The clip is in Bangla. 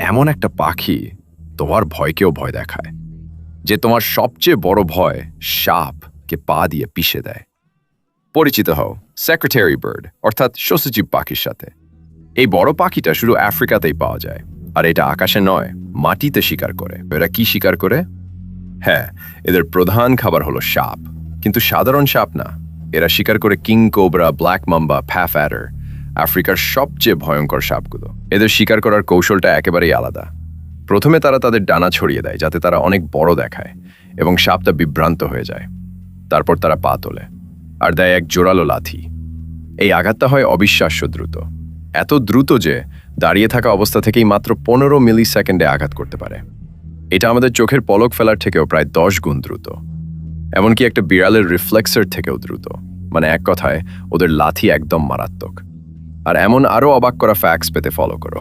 এমন একটা পাখি তোমার ভয়কেও ভয় দেখায়, যে তোমার সবচেয়ে বড় ভয় সাপকে পা দিয়ে পিষে দেয়। পরিচিত হও সেক্রেটারি বার্ড অর্থাৎ সসীজীব পাখির সাথে। এই বড় পাখিটা শুধু আফ্রিকাতেই পাওয়া যায়, আর এটা আকাশে নয়, মাটিতে শিকার করে। এরা কি শিকার করে? হ্যাঁ, এদের প্রধান খাবার হলো সাপ, কিন্তু সাধারণ সাপ না। এরা শিকার করে king cobra, black mamba, puff adder, আফ্রিকার সবচেয়ে ভয়ঙ্কর সাপগুলো। এদের শিকার করার কৌশলটা একেবারেই আলাদা। প্রথমে তারা তাদের ডানা ছড়িয়ে দেয় যাতে তারা অনেক বড় দেখায় এবং সাপটা বিভ্রান্ত হয়ে যায়। তারপর তারা পা তোলে আর দেয় এক জোরালো লাথি। এই আঘাতটা হয় অবিশ্বাস্য দ্রুত, এত দ্রুত যে দাঁড়িয়ে থাকা অবস্থা থেকেই মাত্র 15 মিলি সেকেন্ডে আঘাত করতে পারে। এটা আমাদের চোখের পলক ফেলার থেকেও প্রায় 10 গুণ দ্রুত, এমনকি একটা বিড়ালের রিফ্লেক্সের থেকেও দ্রুত। মানে এক কথায়, ওদের লাথি একদম মারাত্মক। আর এমন আরও অবাক করা ফ্যাক্টস পেতে ফলো করো।